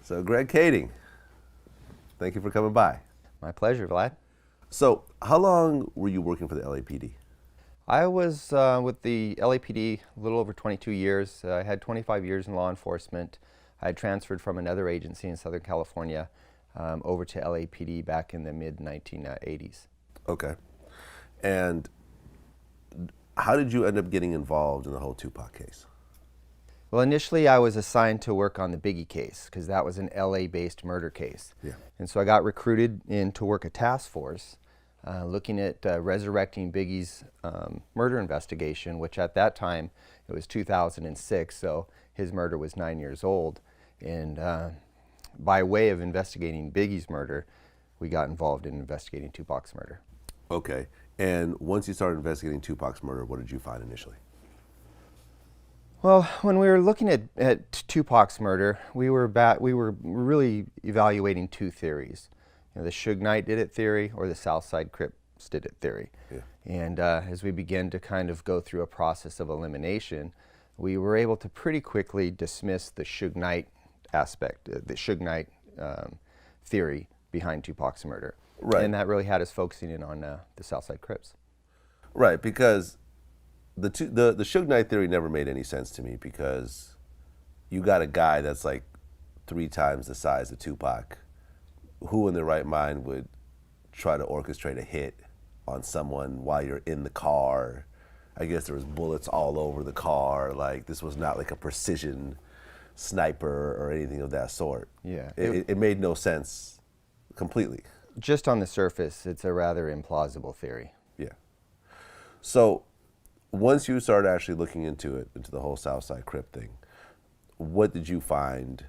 So Greg Kading, thank you for coming by. My pleasure, Vlad. So how long were you working for the LAPD? I was with the LAPD a little over 22 years. I had 25 years in law enforcement. I had transferred from another agency in Southern California over to LAPD back in the mid-1980s. Okay. And how did you end up getting involved in the whole Tupac case? Well, initially I was assigned to work on the Biggie case because that was an LA-based murder case. Yeah. And so I got recruited in to work a task force looking at resurrecting Biggie's murder investigation, which at that time, it was 2006, so his murder was 9 years old. And by way of investigating Biggie's murder, we got involved in investigating Tupac's murder. Okay. And once you started investigating Tupac's murder, what did you find initially? Well, when we were looking at Tupac's murder, we were really evaluating two theories. The Suge Knight did it theory or the Southside Crips did it theory. Yeah. And as we began to kind of go through a process of elimination, we were able to pretty quickly dismiss the Suge Knight aspect, the Suge Knight theory behind Tupac's murder. Right. And that really had us focusing in on the Southside Crips. Right, because the Suge Knight theory never made any sense to me, because you got a guy that's like 3 times the size of Tupac. Who in their right mind would try to orchestrate a hit on someone while you're in the car? I guess there was bullets all over the car. Like, this was not like a precision sniper or anything of that sort. Yeah. It made no sense completely. Just on the surface, it's a rather implausible theory. Yeah. So once you started actually looking into it, into the whole Southside Crip thing, what did you find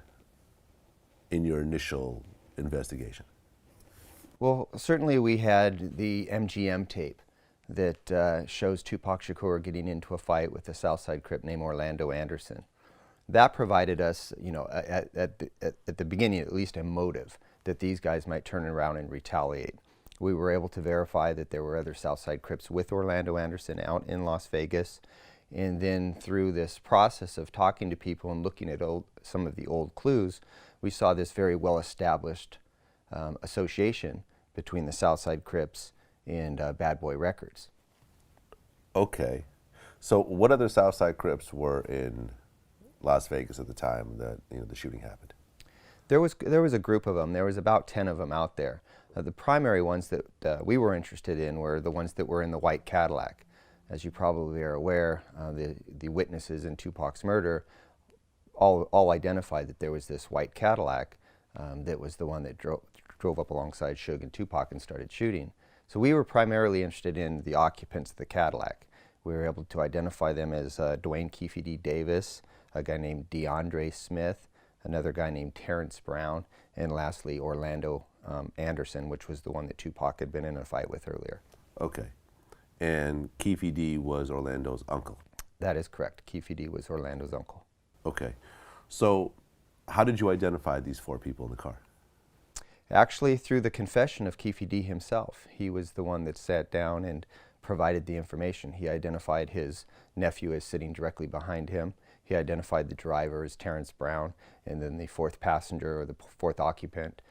in your initial investigation? Well, certainly we had the MGM tape that shows Tupac Shakur getting into a fight with a Southside Crip named Orlando Anderson. That provided us, at the beginning at least, a motive that these guys might turn around and retaliate. We were able to verify that there were other Southside Crips with Orlando Anderson out in Las Vegas. And then through this process of talking to people and looking at some of the old clues, we saw this very well-established association between the Southside Crips and Bad Boy Records. Okay. So what other Southside Crips were in Las Vegas at the time that the shooting happened? There was a group of them. There was about 10 of them out there. The primary ones that we were interested in were the ones that were in the white Cadillac. As you probably are aware, the witnesses in Tupac's murder all identified that there was this white Cadillac that was the one that drove up alongside Suge and Tupac and started shooting. So we were primarily interested in the occupants of the Cadillac. We were able to identify them as Dwayne Keefe D. Davis, a guy named DeAndre Smith, another guy named Terrence Brown, and lastly Orlando Anderson, which was the one that Tupac had been in a fight with earlier. Okay. And Keefe D. was Orlando's uncle? That is correct. Keefe D. was Orlando's uncle. Okay. So how did you identify these 4 people in the car? Actually, through the confession of Keefe D. himself. He was the one that sat down and provided the information. He identified his nephew as sitting directly behind him. He identified the driver as Terrence Brown, and then the 4th passenger, or the 4th occupant,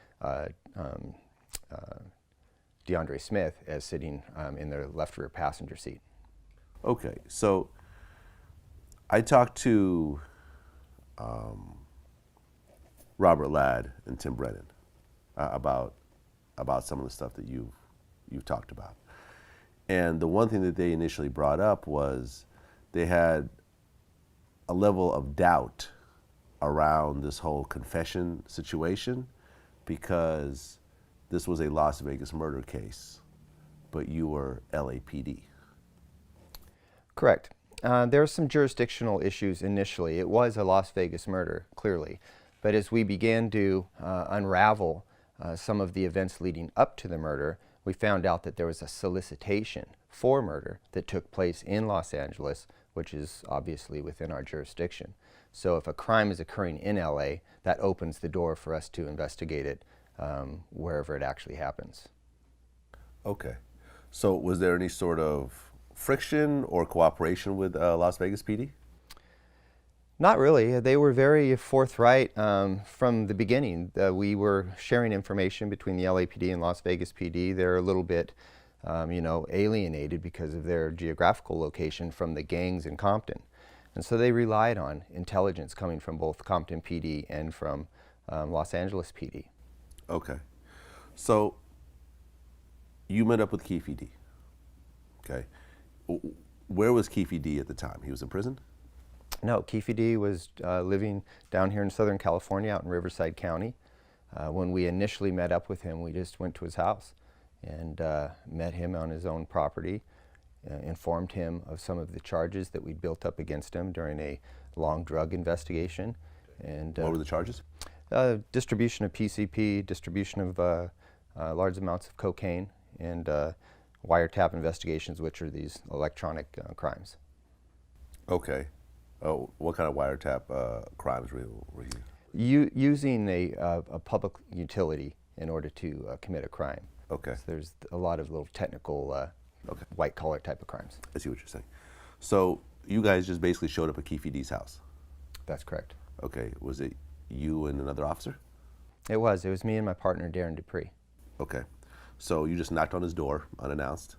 DeAndre Smith, as sitting in the left rear passenger seat. Okay, so I talked to Robert Ladd and Tim Brennan about some of the stuff that you've talked about. And the one thing that they initially brought up was they had a level of doubt around this whole confession situation, because this was a Las Vegas murder case, but you were LAPD. Correct. There were some jurisdictional issues initially. It was a Las Vegas murder, clearly. But as we began to unravel some of the events leading up to the murder, we found out that there was a solicitation for murder that took place in Los Angeles, which is obviously within our jurisdiction. So if a crime is occurring in LA, that opens the door for us to investigate it wherever it actually happens. Okay. So was there any sort of friction or cooperation with Las Vegas PD? Not really. They were very forthright from the beginning. We were sharing information between the LAPD and Las Vegas PD. They're a little bit, alienated because of their geographical location from the gangs in Compton. And so they relied on intelligence coming from both Compton PD and from Los Angeles PD. Okay. So you met up with Keefe D. Okay. Where was Keefe D at the time? He was in prison? No, Keefe D was living down here in Southern California, out in Riverside County. When we initially met up with him, we just went to his house and met him on his own property, informed him of some of the charges that we'd built up against him during a long drug investigation. And what were the charges? Distribution of PCP, distribution of large amounts of cocaine, and wiretap investigations, which are these electronic crimes. Okay. Oh, what kind of wiretap crimes were you? Using a public utility in order to commit a crime. Okay. So there's a lot of little technical, white-collar type of crimes. I see what you're saying. So you guys just basically showed up at Keefe D's house? That's correct. Okay. Was it you and another officer? It was. It was me and my partner, Darren Dupree. Okay. So you just knocked on his door unannounced?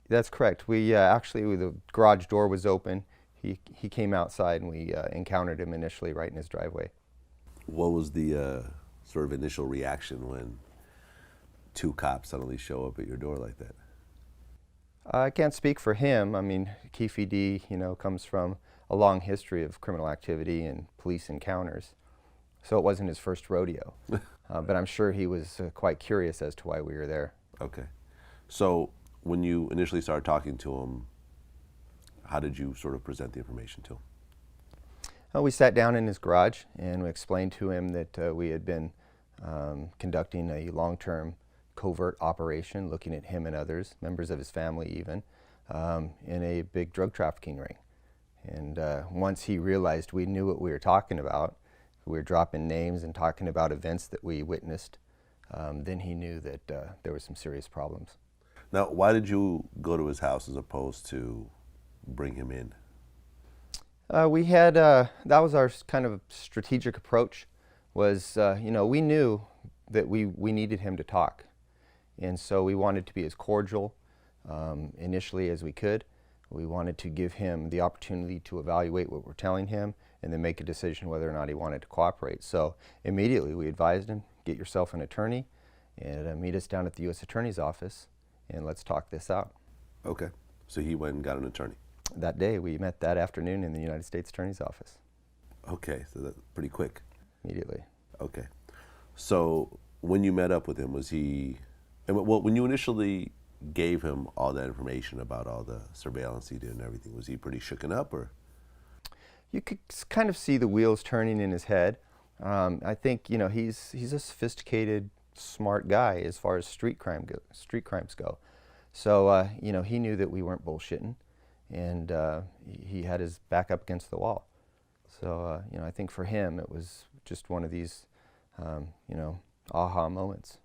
That's correct. We actually, the garage door was open. He came outside and we encountered him initially right in his driveway. What was the sort of initial reaction when two cops suddenly show up at your door like that? I can't speak for him. I mean, Keefe D, comes from a long history of criminal activity and police encounters. So it wasn't his first rodeo. But I'm sure he was quite curious as to why we were there. Okay. So when you initially started talking to him, how did you sort of present the information to him? We sat down in his garage and we explained to him that we had been conducting a long-term covert operation, looking at him and others, members of his family even, in a big drug trafficking ring. And once he realized we knew what we were talking about, we were dropping names and talking about events that we witnessed, then he knew that there were some serious problems. Now, why did you go to his house as opposed to bring him in? We had, that was our kind of strategic approach, was, we knew that we needed him to talk. And so we wanted to be as cordial initially as we could. We wanted to give him the opportunity to evaluate what we're telling him and then make a decision whether or not he wanted to cooperate. So immediately we advised him, get yourself an attorney and meet us down at the U.S. Attorney's office and let's talk this out. Okay. So he went and got an attorney? That day, we met that afternoon in the United States Attorney's office. Okay, so that's pretty quick. Immediately. Okay. So when you met up with him, was he, well, when you initially gave him all that information about all the surveillance he did and everything, was he pretty shooken up, or? You could kind of see the wheels turning in his head. I think, he's a sophisticated, smart guy as far as street crimes go. So, he knew that we weren't bullshitting, and he had his back up against the wall. So, I think for him it was just one of these, aha moments.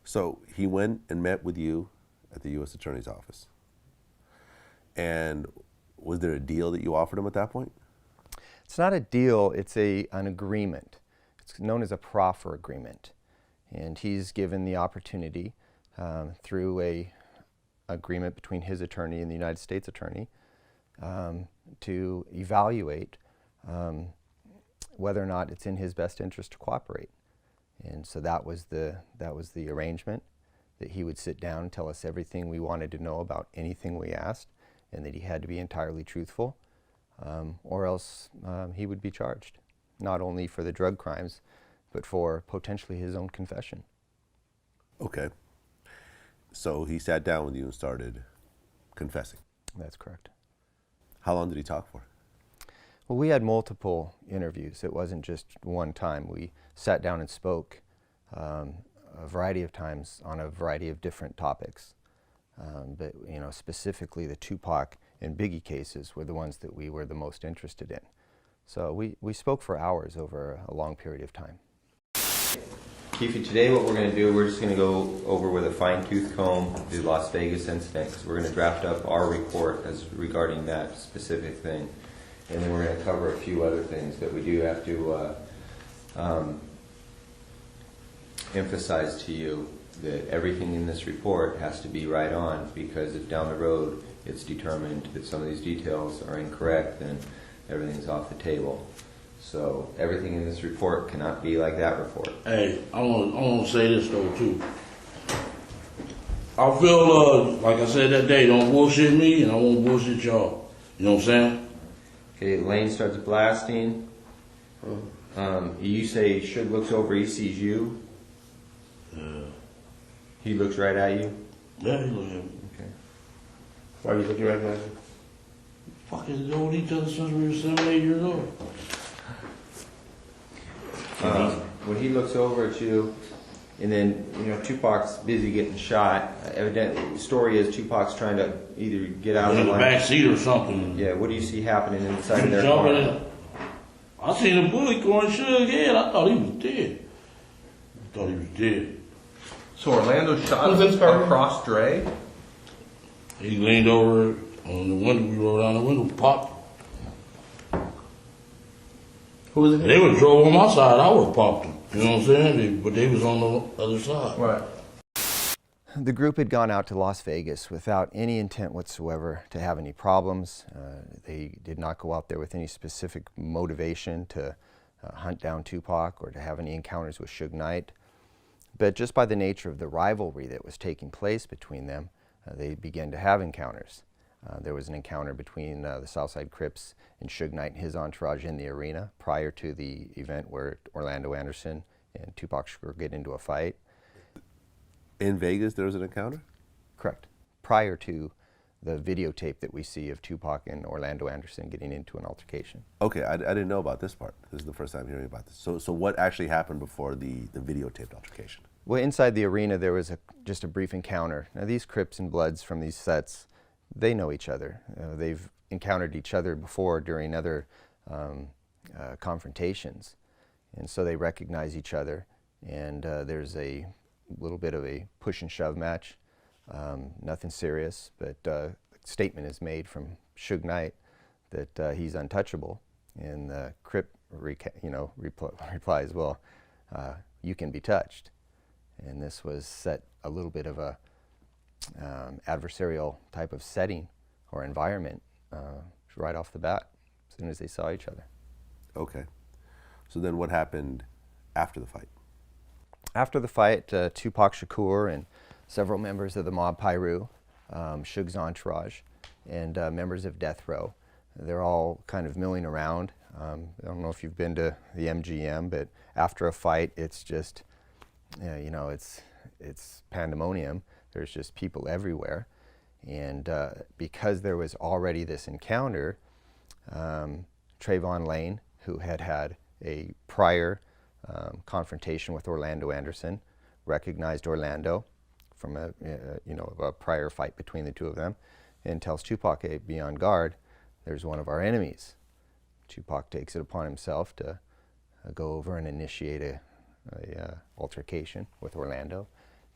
So he went and met with you at the U.S. Attorney's office. And was there a deal that you offered him at that point? It's not a deal, it's an agreement. It's known as a proffer agreement. And he's given the opportunity through a agreement between his attorney and the United States Attorney to evaluate whether or not it's in his best interest to cooperate. And so that was the arrangement, that he would sit down and tell us everything we wanted to know about anything we asked, and that he had to be entirely truthful, or else he would be charged, not only for the drug crimes, but for potentially his own confession. Okay. So he sat down with you and started confessing? That's correct. How long did he talk for? Well, we had multiple interviews. It wasn't just one time. We sat down and spoke a variety of times on a variety of different topics. But specifically the Tupac and Biggie cases were the ones that we were the most interested in. So we spoke for hours over a long period of time. Keefe, today what we're going to do, we're just going to go over with a fine-tooth comb the Las Vegas incident, because we're going to draft up our report as regarding that specific thing. and then we're going to cover a few other things, but we do have to emphasize to you that everything in this report has to be right on, because if down the road it's determined that some of these details are incorrect, then everything's off the table. So everything in this report cannot be like that report. Hey, I want to say this though too. I feel like I said that day, don't bullshit me, and I won't bullshit y'all. You know what I'm saying? Okay, Lane starts blasting. You say Suge looks over, he sees you. He looks right at you. Yeah, he look at me. Okay. Why are you looking right at me? Fucking know each other since we were 7, 8 years old. When he looks over at you, and then, you know, Tupac's busy getting shot. Evidently, the story is Tupac's trying to either get out of In the the line. back seat or something. Yeah, what do you see happening inside of their Jumping car? in. I seen a bullet going Suge's head. I thought he was dead. So Orlando shot across Dre? He leaned over on the window. We rolled down the window, popped. Who was it? They would drove on my side. I would have popped them. You know what I'm saying? But they was on the other side. Right. The group had gone out to Las Vegas without any intent whatsoever to have any problems. They did not go out there with any specific motivation to hunt down Tupac or to have any encounters with Suge Knight. But just by the nature of the rivalry that was taking place between them, they began to have encounters. There was an encounter between the Southside Crips and Suge Knight and his entourage in the arena prior to the event where Orlando Anderson and Tupac Shakur get into a fight. In Vegas, there was an encounter? Correct. Prior to the videotape that we see of Tupac and Orlando Anderson getting into an altercation. Okay, I didn't know about this part. This is the first time hearing about this. So what actually happened before the videotaped altercation? Well, inside the arena, there was just a brief encounter. Now, these Crips and Bloods from these sets, they know each other. They've encountered each other before during other confrontations. And so they recognize each other. And there's a little bit of a push and shove match. Nothing serious, but a statement is made from Suge Knight that he's untouchable. And the Crip replies, well, you can be touched. And this was set a little bit of a adversarial type of setting or environment right off the bat, as soon as they saw each other. Okay. So then what happened after the fight? After the fight, Tupac Shakur and several members of the Mob Piru, Suge's entourage, and members of Death Row, they're all kind of milling around. I don't know if you've been to the MGM, but after a fight, it's just, it's pandemonium. There's just people everywhere. And because there was already this encounter, Trayvon Lane, who had had a prior confrontation with Orlando Anderson, recognized Orlando from a prior fight between the two of them, and tells Tupac, hey, be on guard, there's one of our enemies. Tupac takes it upon himself to go over and initiate a altercation with Orlando.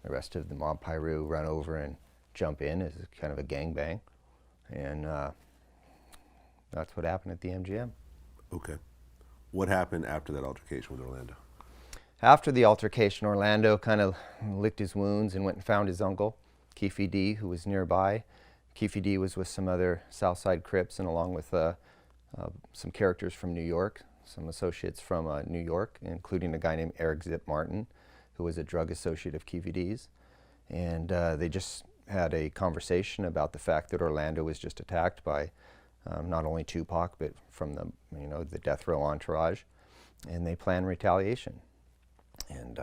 The rest of the Mob Piru run over and jump in as kind of a gangbang, and that's what happened at the MGM. Okay. What happened after that altercation with Orlando? After the altercation, Orlando kind of licked his wounds and went and found his uncle, Keefe D, who was nearby. Keefe D was with some other Southside Crips and along with some characters from New York, some associates from New York, including a guy named Eric Zip Martin, who was a drug associate of Keefe D's. And they just had a conversation about the fact that Orlando was just attacked by not only Tupac, but from the Death Row entourage, and they planned retaliation. And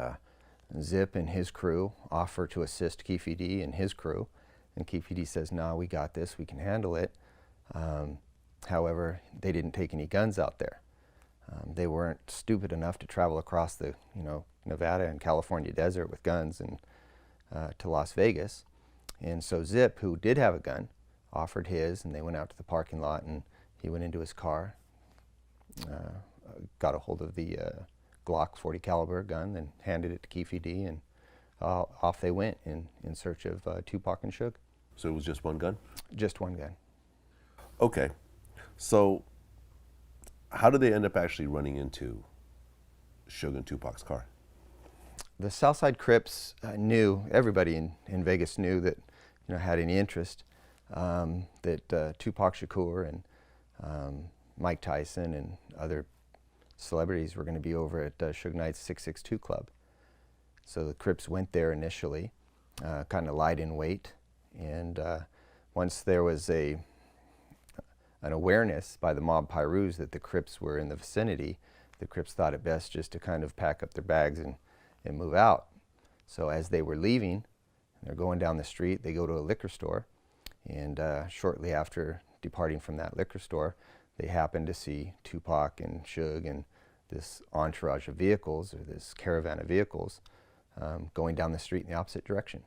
Zip and his crew offer to assist Keefe D and his crew, and Keefe D says, "No, we got this. We can handle it." However, they didn't take any guns out there. They weren't stupid enough to travel across the Nevada and California desert with guns and to Las Vegas. And so Zip, who did have a gun, offered his, and they went out to the parking lot, and he went into his car, got a hold of the Glock 40 caliber gun, and handed it to Keefe D, and off they went in search of Tupac and Suge. So it was just one gun? Just one gun. Okay. So How did they end up actually running into Suge and Tupac's car? The Southside Crips knew, everybody in Vegas knew that, had any interest, that Tupac Shakur and Mike Tyson and other celebrities were going to be over at Suge Knight's 662 Club. So the Crips went there initially, kind of lied in wait, and once there was an awareness by the mob Pyrus that the Crips were in the vicinity, the Crips thought it best just to kind of pack up their bags and move out. So as they were leaving, they're going down the street, they go to a liquor store, and shortly after departing from that liquor store, they happened to see Tupac and Suge and this entourage of vehicles, or this caravan of vehicles, going down the street in the opposite direction.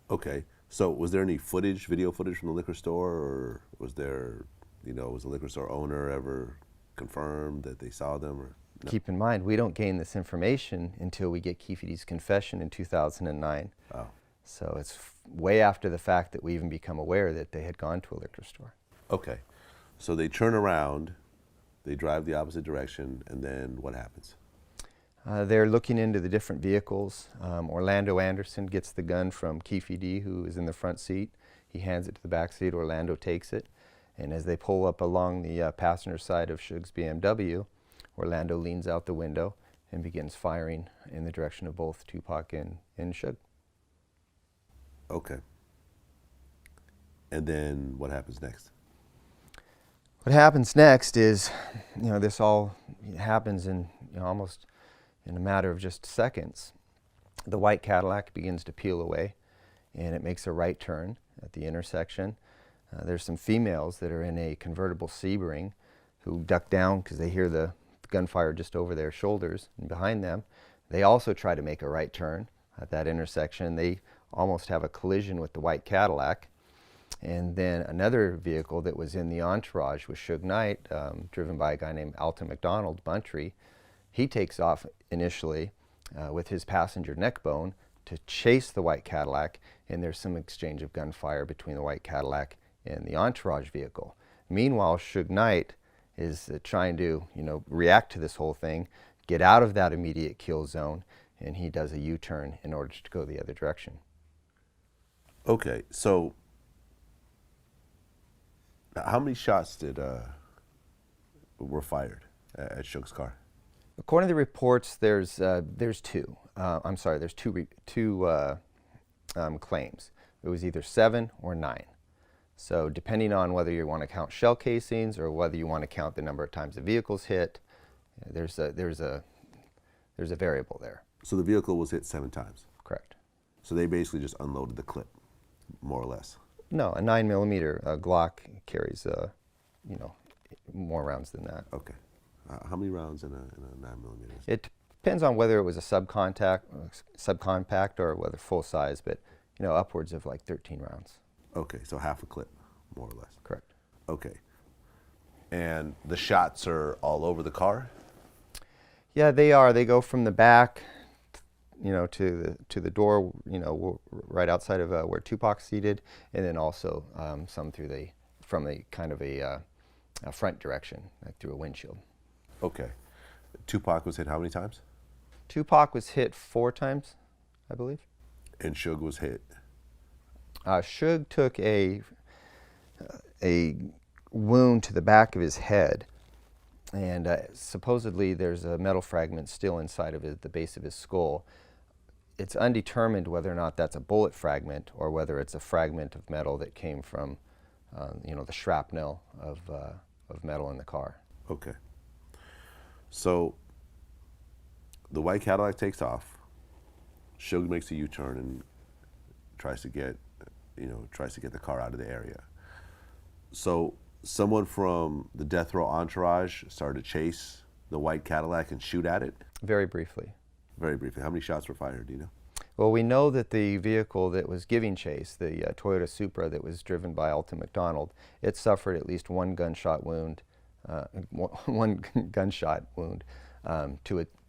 Okay, so was there any footage, video footage from the liquor store, or was there, was the liquor store owner ever confirmed that they saw them, or no? Keep in mind, we don't gain this information until we get Keefe D's confession in 2009. Oh. So it's way after the fact that we even become aware that they had gone to a liquor store. Okay, so they turn around, they drive the opposite direction, and then what happens? They're looking into the different vehicles. Orlando Anderson gets the gun from Keefe D, who is in the front seat. He hands it to the back seat. Orlando takes it. And as they pull up along the passenger side of Suge's BMW, Orlando leans out the window and begins firing in the direction of both Tupac and Suge. Okay. And then what happens next? What happens next is, this all happens in almost in a matter of just seconds. The white Cadillac begins to peel away, and it makes a right turn at the intersection. There's some females that are in a convertible Sebring who duck down because they hear the gunfire just over their shoulders and behind them. They also try to make a right turn at that intersection. They almost have a collision with the white Cadillac. And then another vehicle that was in the entourage with Suge Knight, driven by a guy named Alton McDonald, Buntry, he takes off initially with his passenger neck bone to chase the white Cadillac, and there's some exchange of gunfire between the white Cadillac and the entourage vehicle. Meanwhile, Suge Knight is trying to, react to this whole thing, get out of that immediate kill zone, and he does a U-turn in order to go the other direction. Okay, so how many shots were fired at Suge's car? According to the reports, there's two. There's two claims. It was either 7 or 9. So depending on whether you want to count shell casings or whether you want to count the number of times the vehicle's hit, there's a variable there. So the vehicle was hit 7 times? Correct. So they basically just unloaded the clip, more or less? No, a 9mm Glock carries, more rounds than that. Okay. How many rounds in a 9mm? It depends on whether it was a subcompact or whether full size, but upwards of like 13 rounds. Okay, so half a clip, more or less. Correct. Okay. And the shots are all over the car? Yeah, they are. They go from the back, to the door, right outside of where Tupac's seated, and then also some from the kind of a front direction, like through a windshield. Okay. Tupac was hit how many times? Tupac was hit 4 times, I believe. And Suge was hit? Suge took a wound to the back of his head, and supposedly there's a metal fragment still inside of the base of his skull. It's undetermined whether or not that's a bullet fragment or whether it's a fragment of metal that came from, the shrapnel of metal in the car. Okay. So the white Cadillac takes off. Suge makes a U-turn and tries to get the car out of the area. So someone from the death row entourage started to chase the white Cadillac and shoot at it? Very briefly. Very briefly. How many shots were fired, do you know? Well, we know that the vehicle that was giving chase, the Toyota Supra that was driven by Alton McDonald, it suffered at least one gunshot wound, to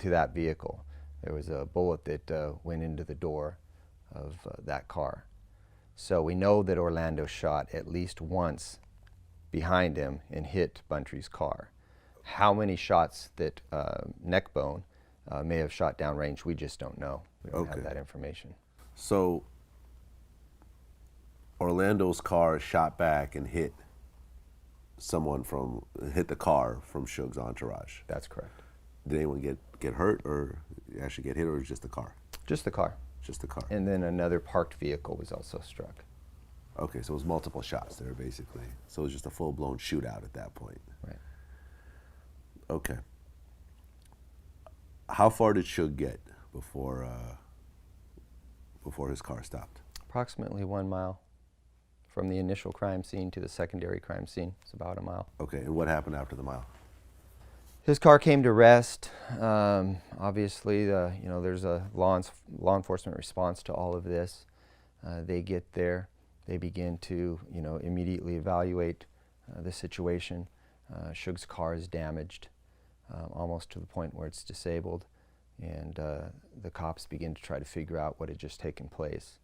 that vehicle. There was a bullet that went into the door of that car. So we know that Orlando shot at least once behind him and hit Buntry's car. How many shots that neck bone may have shot downrange, we just don't know. We don't have that information. So Orlando's car shot back and hit the car from Suge's entourage. That's correct. Did anyone get hurt or actually get hit, or was it just the car? Just the car. Just the car. And then another parked vehicle was also struck. Okay, so it was multiple shots there, basically. So it was just a full-blown shootout at that point. Right. Okay. How far did Suge get before his car stopped? Approximately 1 mile. From the initial crime scene to the secondary crime scene, it's about a mile. Okay, and what happened after the mile? His car came to rest. Obviously, there's a law enforcement response to all of this. They get there. They begin to, immediately evaluate the situation. Suge's car is damaged, almost to the point where it's disabled, and the cops begin to try to figure out what had just taken place.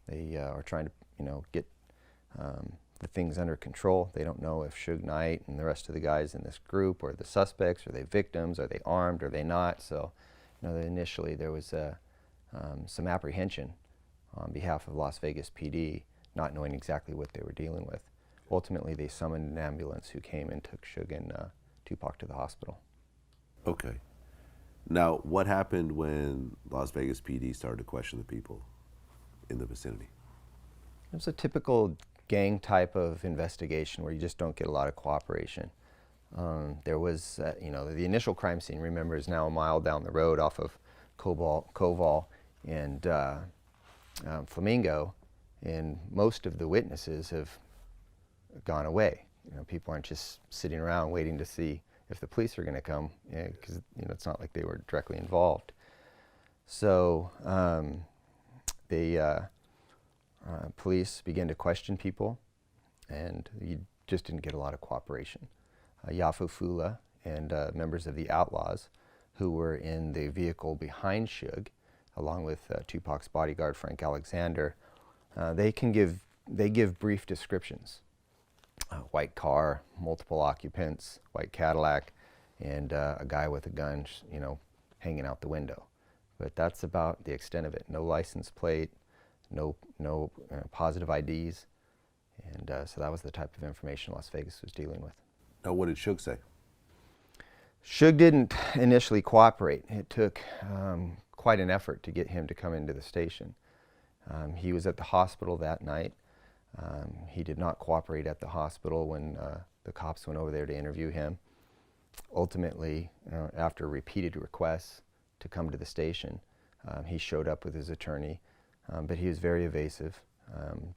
They are trying to, get the things under control. They don't know if Suge Knight and the rest of the guys in this group are the suspects, are they victims, are they armed, are they not? So, initially there was some apprehension on behalf of Las Vegas PD, not knowing exactly what they were dealing with. Ultimately, they summoned an ambulance who came and took Suge and Tupac to the hospital. Okay. Now, what happened when Las Vegas PD started to question the people in the vicinity? It was a typical gang type of investigation where you just don't get a lot of cooperation. There was, the initial crime scene, remember, is now a mile down the road off of Koval and Flamingo, and most of the witnesses have gone away. People aren't just sitting around waiting to see if the police are going to come, because it's not like they were directly involved. So police began to question people, and you just didn't get a lot of cooperation. Yafu Fula and members of the Outlaws, who were in the vehicle behind Suge, along with Tupac's bodyguard Frank Alexander, they give brief descriptions. White car, multiple occupants, white Cadillac, and a guy with a gun, hanging out the window. But that's about the extent of it. No license plate, no positive IDs, and so that was the type of information Las Vegas was dealing with. Now, what did Suge say? Suge didn't initially cooperate. It took quite an effort to get him to come into the station. He was at the hospital that night. He did not cooperate at the hospital when the cops went over there to interview him. Ultimately, after repeated requests to come to the station, he showed up with his attorney, but he was very evasive,